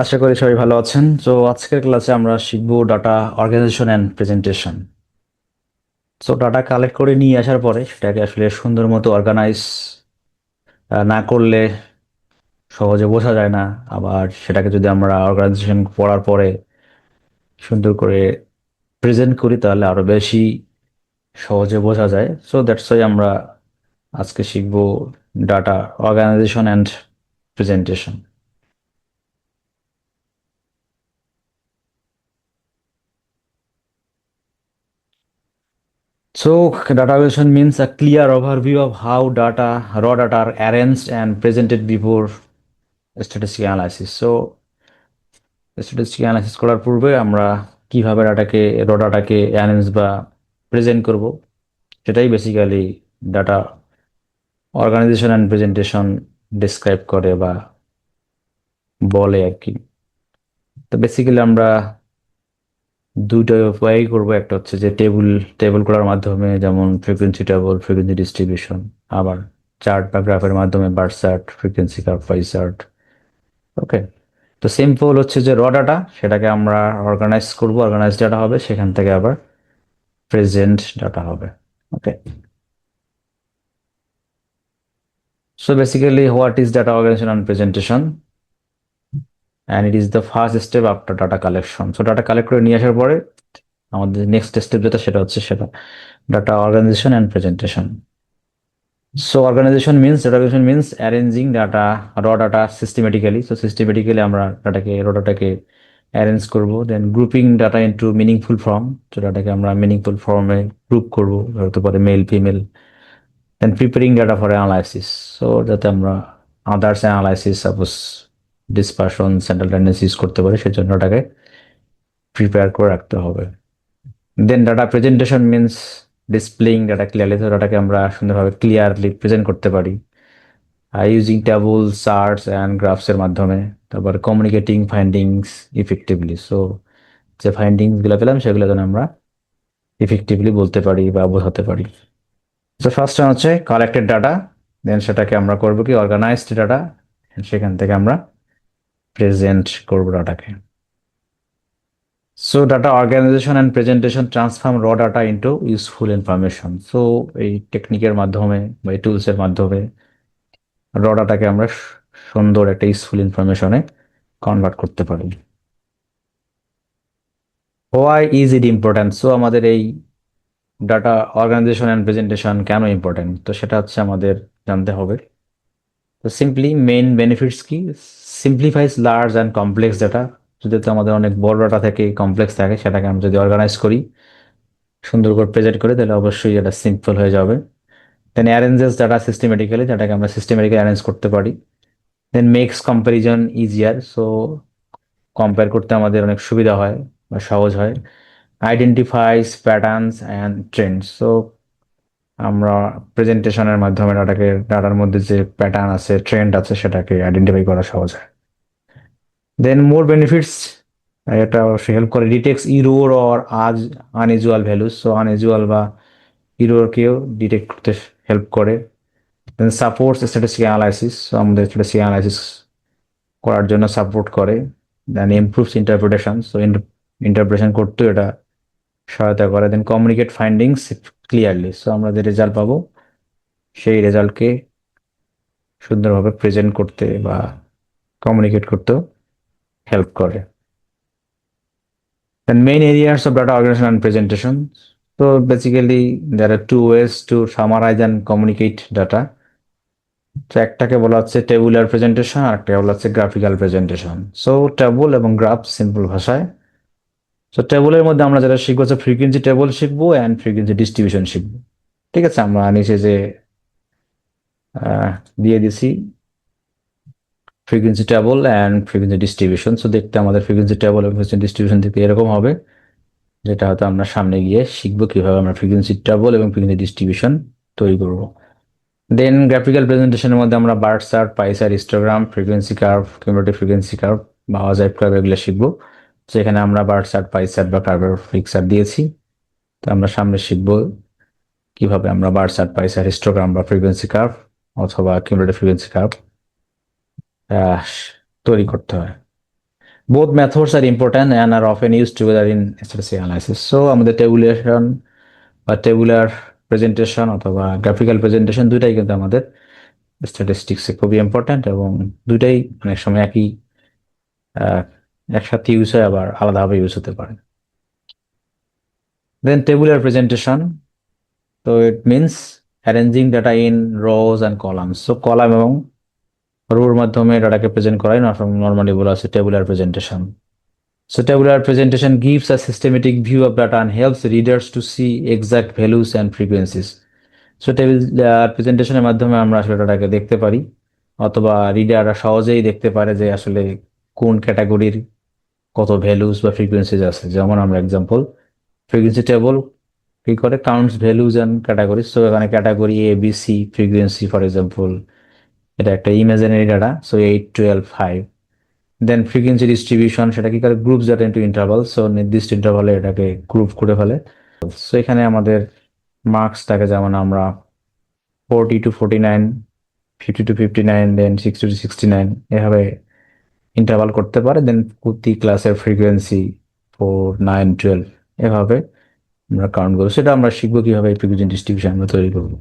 আশা করি সবাই ভালো আছেন। তো আজকের ক্লাসে আমরা শিখবো ডাটা অর্গানাইজেশন অ্যান্ড প্রেজেন্টেশন। তো ডাটা কালেক্ট করে নিয়ে আসার পরে সেটাকে আসলে সুন্দর মতো অর্গানাইজ না করলে সহজে বোঝা যায় না। আবার সেটাকে যদি আমরা অর্গানাইজেশন পড়ার পরে সুন্দর করে প্রেজেন্ট করি তাহলে আরো বেশি সহজে বোঝা যায়। সো দ্যাটস ওয়াই আমরা আজকে শিখবো data organisation and presentation. So, data visualization means a clear overview of how raw data are arranged and presented before statistical analysis. So, statistical analysis করার পূর্বে আমরা কিভাবে raw ডাটাকে অ্যারেঞ্জ বা প্রেজেন্ট করব সেটাই basically data organisation and presentation describe করে বা বলে আর কি। তো বেসিক্যালি আমরা দুইটা উপায় করব। একটা হচ্ছে যে টেবিল করার মাধ্যমে, যেমন ফ্রিকোয়েন্সি টেবিল, ফ্রিকোয়েন্সি ডিস্ট্রিবিউশন। আবার চার্ট বা গ্রাফের মাধ্যমে bar chart, frequency curve, pie chart. Okay. তো সিম্পল হচ্ছে যে র ডাটা সেটাকে আমরা অর্গানাইজ করব, অর্গানাইজ ডাটা হবে, সেখান থেকে আবার প্রেজেন্ট ডাটা হবে। Okay. So basically what is data organisation and presentation, and it is the first step after data collection. So data collect করে নিয়ে আসার পরে আমাদের নেক্সট স্টেপ যেটা, সেটা data organisation and presentation. So organization means arranging raw data systematically. So systematically আমরা raw dataকে arrange করব, then grouping data into meaningful form. So ডাটাকে আমরা meaningful form এ গ্রুপ করব, হতে পারে male female, then preparing data for analysis. So যাতে আমরা others analysis, suppose dispersion, central tendency use করতে পারি, সেজন্য ডাটাকে প্রিপেয়ার করে রাখতে হবে। Then data presentation means displaying data clearly. তো ডাটাকে আমরা সুন্দরভাবে ক্লিয়ারলি প্রেজেন্ট করতে পারি using table, charts and graphs এর মাধ্যমে। তারপর কমিউনিকেটিং ফাইন্ডিংস ইফেক্টিভলি। সো যে ফাইন্ডিংস গুলো পেলাম সেগুলো যেন আমরা ইফেক্টিভলি বলতে পারি বা বোঝাতে পারি। তো ফার্স্ট হচ্ছে কালেক্টেড ডাটা, দেন সেটাকে আমরা করবো কি অর্গানাইজড ডাটা, সেখান থেকে আমরা প্রেজেন্ট করবো ডাটাকে। So data organization and presentation transform raw data into useful information. So এই টেকনিকের মাধ্যমে বা এই টুলস এর মাধ্যমে র ডাটাকে আমরা সুন্দর একটা ইউজফুল ইনফরমেশনে কনভার্ট করতে পারি। Why is it important? So আমাদের এই ডাটা অর্গানাইজেশন অ্যান্ড প্রেজেন্টেশন কেন ইম্পর্ট্যান্ট, তো সেটা হচ্ছে আমাদের জানতে হবে। তো সিম্পলি মেইন বেনিফিটস কি? সিম্পলিফাইজ লার্জ অ্যান্ড কমপ্লেক্স ডাটা। যদি তো আমাদের অনেক বড় ডাটা থেকে কমপ্লেক্স থাকে, সেটাকে আমরা যদি অর্গানাইজ করি, সুন্দর করে প্রেজেন্ট করি, তাহলে অবশ্যই এটা সিম্পল হয়ে যাবে। দেন অ্যারেঞ্জেস ডাটা সিস্টেমেটিক্যালি, ডাটাকে আমরা সিস্টেমেটিক্যালি অ্যারেঞ্জ করতে পারি। Then makes comparison easier. So compare করতে আমাদের অনেক সুবিধা হয় বা সহজ হয়। Identifies patterns and trends. So আমরা প্রেজেন্টেশনের মাধ্যমে ডাটার মধ্যে যে প্যাটার্ন আছে, ট্রেন্ড আছে, সেটাকে আইডেন্টিফাই করা সহজ হয়। দেন মোর বেনিফিটস, এটা অবশ্যই হেল্প করে। Detects error or unusual values. So unusual বা ইরোরকেও ডিটেক্ট করতে হেল্প করে। দেন সাপোর্টস স্ট্যাটিস্টিক্যাল অ্যানালাইসিস। সো আমাদের স্ট্যাটিস্টিক্যাল অ্যানালাইসিস করার জন্য সাপোর্ট করে। দেন ইমপ্রুভস ইন্টারপ্রিটেশন। সো ইন্টারপ্রিটেশন করতেও এটা সহায়তা করে। দেন কমিউনিকেট ফাইন্ডিংস ক্লিয়ারলি। সো আমরা যে রেজাল্ট পাবো সেই রেজাল্টকে সুন্দরভাবে প্রেজেন্ট করতে বা কমিউনিকেট করতেও হেল্প করে। Then main areas of data organization and presentation. So basically there are two ways to summarize and communicate data. তো একটাকে বলা হচ্ছে টেবুলার প্রেজেন্টেশন, আর একটা বলা হচ্ছে গ্রাফিক্যাল প্রেজেন্টেশন। সো টেবল এবং গ্রাফ সিম্পল ভাষায়। সো টেবলের মধ্যে আমরা যেটা শিখবো হচ্ছে ফ্রিকোয়েন্সি টেবল শিখবো অ্যান্ড ফ্রিকোয়েন্সি ডিস্ট্রিবিউশন শিখবো। ঠিক আছে, আমরা নিচে যে আহ, দিয়ে দিছি frequency table and frequency distribution. So দেখতে আমাদের ফ্রিকোয়েন্সি টেবল এবং ফ্রিকোয়েন্সি ডিস্ট্রিবিউশন থেকে এরকম হবে, যেটা হয়তো আমরা সামনে গিয়ে শিখবো কিভাবে আমরা ফ্রিকোয়েন্সি টেবল এবং ফ্রিকোয়েন্সি ডিস্ট্রিবিউশন তৈরি করব। দেন গ্রাফিক্যাল প্রেজেন্টেশনের মধ্যে আমরা বার chart, pie chart, histogram, frequency curve, cumulative frequency curve বা অজাইভ কার্ভ এগুলো শিখবো। তো এখানে আমরা বার চার্ট, পাই চার্ট বা কার্ভের পিকচার দিয়েছি। তো আমরা সামনে শিখবো কিভাবে আমরা বার চার্ট, পাই চার্ট, হিস্টোগ্রাম বা ফ্রিকোয়েন্সি কার্ভ অথবা কিউমুলেটিভ ফ্রিকোয়েন্সি কার্ভ তৈরি করতে হয়। Both methods are important and are often used together in statistical analysis. So আমাদের টেবুলেশন বা টেবুলার প্রেজেন্টেশন অথবা গ্রাফিক্যাল প্রেজেন্টেশন দুইটাই কিন্তু আমাদের স্ট্যাটিস্টিক্সে খুবই ইম্পর্ট্যান্ট, এবং দুইটাই অনেক সময় আহ, একসাথে ইউজ হয়, আবার আলাদাভাবে ইউজ হতে পারে। দেন টেবুলার প্রেজেন্টেশন, তো it means arranging data in rose and columns. So column এবং রোর মাধ্যমে ডাটাকে প্রেজেন্ট করাই নর্মালি বলা আছে tabular presentation. So tabular presentation gives a systematic view of data and helps readers to see exact values and frequencies. So tabular presentation এর মাধ্যমে আমরা আসলে ডাটাকে দেখতে পারি, অথবা রিডাররা সহজেই দেখতে পারে যে আসলে কোন ক্যাটাগরির কত ভ্যালুস বা ফ্রিকোয়েন্সিজ আছে। যেমন আমরা এক্সাম্পল, ফ্রিকোয়েন্সি টেবল কি করে, counts values and categories. So এখানে category A B C, frequency for example এটা একটা imaginary data, so 8 12 5। Then frequency distribution, সেটা কি করে, groups data into interval, so নির্দিষ্ট ইন্টারভালে এটাকে গ্রুপ করে ফেলে। সো এখানে আমাদের মার্কস থাকে, যেমন আমরা 40 to 49, 50 to 59, দেন 60 to 69 এভাবে ইন্টারভাল করতে পারে। দেন প্রতি ক্লাসের ফ্রিকোয়েন্সি 4 9 12 এভাবে আমরা কাউন্ট করবো। সেটা আমরা শিখবো কিভাবে ফ্রিকোয়েন্সি ডিস্ট্রিবিউশন আমরা তৈরি করবো।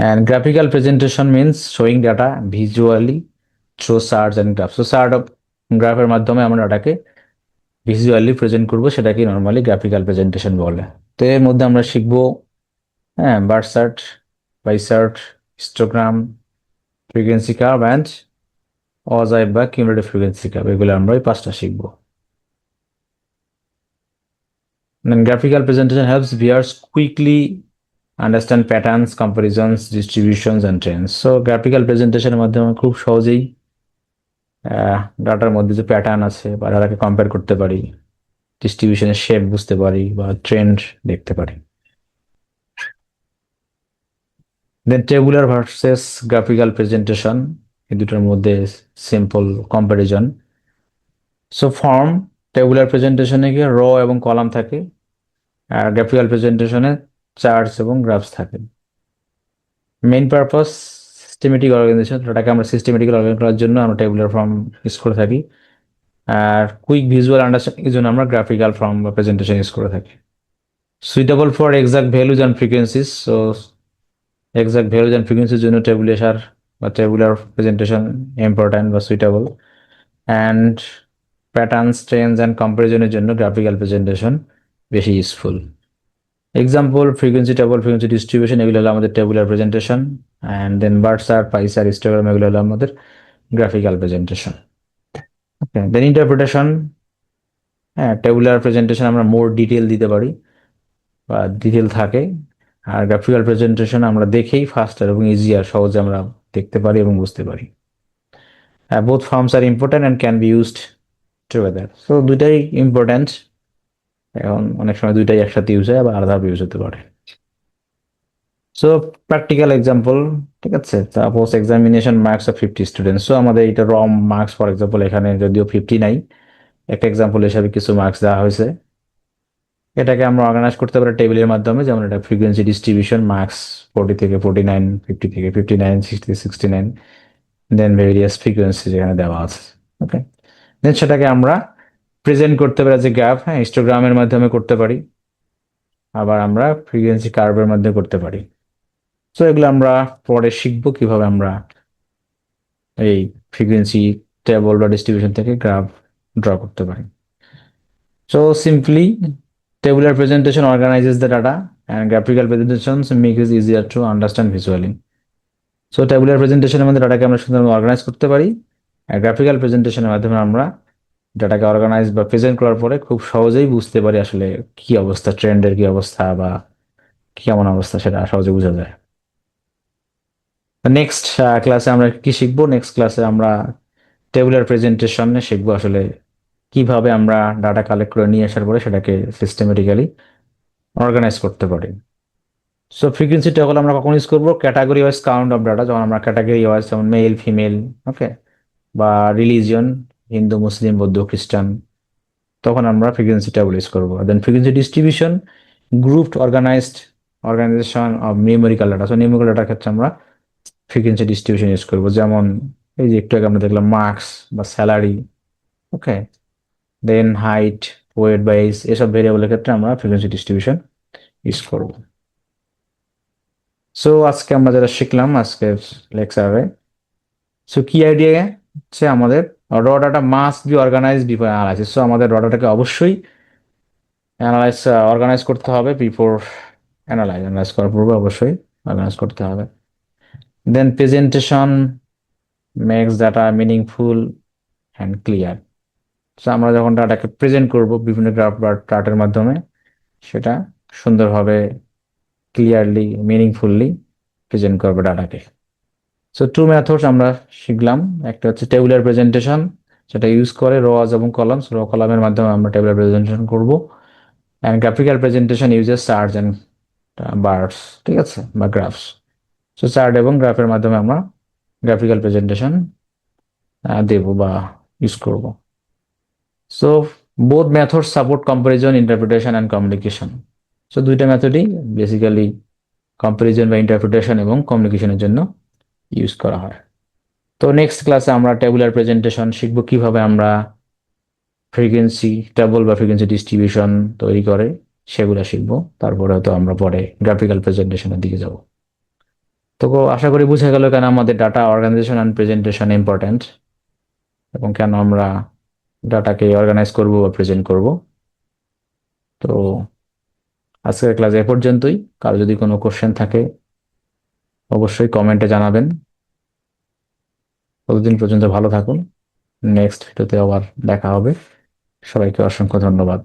And graphical presentation means showing data visually through charts and graphs. So chart of গ্রাফের মাধ্যমে আমরা ডাটাকে ভিজুয়ালি প্রেজেন্ট করবো, সেটাকে নর্মালি গ্রাফিক্যাল প্রেজেন্টেশন বলে। তো এর মধ্যে আমরা শিখবো, হ্যাঁ, bar chart, pie chart, histogram, frequency curve and ogive বা কিউমুলেটিভ ফ্রিকোয়েন্সি কার্ভ, এগুলো আমরা ওই পাঁচটা শিখবো। Then graphical presentation helps viewers quickly understand patterns, comparisons, distributions and trends. So graphical presentation এর মাধ্যমে খুব সহজেই ডাটার মধ্যে যে প্যাটার্ন আছে বা ডাটাকে কম্পেয়ার করতে পারি, ডিস্ট্রিবিউশনের শেপ বুঝতে পারি বা ট্রেন্ড দেখতে পারি। Then tabular versus graphical presentation, এই দুটোর মধ্যে simple comparison. So form, tabular প্রেজেন্টেশনে গিয়ে র এবং কলাম থাকে, আর গ্রাফিক্যাল প্রেজেন্টেশনে চার্টস এবং গ্রাফস থাকে। মেইন পারপাস সিস্টেমেটিক অর্গানাইজেশন, ডাটাকে আমরা সিস্টেমেটিক অর্গানাইজ করার জন্য আমরা টেবুলার ফর্ম ইউজ করে থাকি, আর কুইক ভিজুয়াল আন্ডারস্ট্যান্ডিং এর জন্য আমরা গ্রাফিক্যাল ফর্ম বা প্রেজেন্টেশন ইউজ করে থাকি। Suitable for exact values and frequencies, so exact values and ফ্রিকোয়েন্সির জন্য টেবুলার বা টেবুলার প্রেজেন্টেশন ইম্পর্ট্যান্ট বা suitable. And patterns, trends and কম্পারিজনের জন্য গ্রাফিক্যাল প্রেজেন্টেশন বেশি useful. Example, frequency table, frequency distribution, এগুলো হলো আমাদের tabular presentation. And then bar chart, pie chart, histogram, এগুলো হলো আমাদের graphical presentation. Okay, then interpretation, হ্যাঁ, টেবুলার প্রেজেন্টেশন আমরা মোর ডিটেল দিতে পারি বা ডিটেল থাকে, আর গ্রাফিক্যাল প্রেজেন্টেশন আমরা দেখেই ফাস্টার এবং ইজিয়ার, সহজে আমরা দেখতে পারি এবং বুঝতে পারি। Both forms are important and can be used together. So দুইটাই ইম্পর্ট্যান্ট, এখন অনেক সময় দুইটাই একসাথে ইউজ হয়, আবার আলাদাভাবে ইউজ হতে পারে। সো প্র্যাকটিক্যাল এক্সাম্পল, ঠিক আছে, suppose examination marks of 50 students. So আমাদের এটা র মার্কস ফর এক্সাম্পল, এখানে যদিও 50 নাই, একটা এক্সাম্পল হিসাবে কিছু মার্কস দেওয়া হয়েছে। এটাকে আমরা অর্গানাইজ করতে পারি টেবিলের মাধ্যমে, যেমন এটা ফ্রিকোয়েন্সি ডিস্ট্রিবিউশন, মার্কস 40 থেকে 49, 50 থেকে 59, 60 থেকে 69, দেন ভেরিয়াস ফ্রিকোয়েন্সি যেখানে দেওয়া আছে। ওকে, দেন সেটাকে আমরা প্রেজেন্ট করতে পারি যে গ্রাফ, হ্যাঁ, হিস্টোগ্রামের মাধ্যমে করতে পারি, আবার আমরা ফ্রিকোয়েন্সি কার্ভের মাধ্যমে করতে পারি। সো এগুলো আমরা পরে শিখবো কিভাবে আমরা এই ফ্রিকোয়েন্সি টেবল বা ডিস্ট্রিবিউশন থেকে গ্রাফ ড্র করতে পারি। So simply, tabular presentation organizes the data and graphical presentations make it easier to understand visually. So tabular presentation এর মধ্যে ডাটাকে আমরা সুন্দরভাবে অর্গানাইজ করতে পারি, আর গ্রাফিক্যাল প্রেজেন্টেশনের মাধ্যমে আমরা ডাটাকে অর্গানাইজ বা প্রেজেন্ট করার পরে খুব সহজেই বুঝতে পারি আসলে কি অবস্থা, ট্রেন্ডের কি অবস্থা বা কেমন অবস্থা, সেটা সহজে বোঝা যায়। নেক্সট ক্লাসে আমরা কি শিখবো? নেক্সট ক্লাসে আমরা টেবুলার প্রেজেন্টেশনে শিখবো আসলে কিভাবে আমরা ডাটা কালেক্ট করে নিয়ে আসার পরে সেটাকে সিস্টেমেটিক্যালি অর্গানাইজ করতে পারি। সো ফ্রিকোয়েন্সি টেবল আমরা কখন ইউজ করবো? Category wise count of data, যখন আমরা ক্যাটাগরি ওয়াইজ, যেমন মেল ফিমেল, ওকে, বা রিলিজিয়ন, হিন্দু মুসলিম বৌদ্ধ খ্রিস্টান, তখন আমরা ফ্রিকোয়েন্সি টেবল ইউজ করবো। Then frequency distribution, grouped organization of numerical data. So numerical ডাটার ক্ষেত্রে আমরা ফ্রিকোয়েন্সি ডিস্ট্রিবিউশন ইউজ করবো, যেমন এই যে একটু আগে আমরা দেখলাম মার্কস বা স্যালারি, ওকে, দেন হাইট, ওয়েট বা এজ, এসব ভেরিয়েবলের ক্ষেত্রে আমরা ফ্রিকোয়েন্সি ডিস্ট্রিবিউশন ইউজ করব। সো আজকে আমরা যেটা শিখলাম আজকের লেকচারে, সো কি আইডিয়া হচ্ছে আমাদের র data must be organise before analysis. So আমাদের র ডাটাকে অবশ্যই অর্গানাইজ করতে হবে বিফোর অ্যানালাইজ করার পূর্বে অবশ্যই অর্গানাইজ করতে হবে। Then presentation makes data meaningful and clear. So আমরা যখন ডাটাকে প্রেজেন্ট করব বিভিন্ন গ্রাফ বা চার্টের মাধ্যমে, সেটা সুন্দরভাবে ক্লিয়ারলি মিনিংফুললি প্রেজেন্ট করবে ডাটাকে। সো টু মেথডস আমরা শিখলাম, একটা হচ্ছে টেবুলার প্রেজেন্টেশন, যেটা ইউজ করে রোয়াজ এবং কলামস, র কলামের মাধ্যমে আমরা টেবুলার প্রেজেন্টেশন করব, and graphical presentation uses charts and bars, ঠিক আছে, বা গ্রাফস। সো চার্ট এবং গ্রাফের মাধ্যমে আমরা গ্রাফিক্যাল প্রেজেন্টেশন দেব বা ইউজ করব। So both method support comparison, interpretation and communication. So দুইটা মেথডই বেসিক্যালি কম্পারিজন বা ইন্টারপ্রিটেশন এবং কমিউনিকেশনের জন্য ইউজ করা হয়। তো নেক্সট ক্লাসে আমরা টেবুলার প্রেজেন্টেশন শিখব, কিভাবে আমরা ফ্রিকোয়েন্সি টেবল বা ফ্রিকোয়েন্সি ডিস্ট্রিবিউশন তৈরি করে সেগুলো শিখবো। তারপরে হয়তো আমরা পরে গ্রাফিক্যাল প্রেজেন্টেশনের দিকে যাব। তো আশা করি বুঝে গেল কেন আমাদের data organisation and presentation important, এবং কেন আমরা ডাটাকে অর্গানাইজ করব বা প্রেজেন্ট করব। তো আজকের ক্লাস এ পর্যন্তই। কারো যদি কোনো কোশ্চেন থাকে অবশ্যই কমেন্টে জানাবেন। ততদিন পর্যন্ত ভালো থাকুন। নেক্সট ভিডিওতে আবার দেখা হবে। সবাইকে অসংখ্য ধন্যবাদ।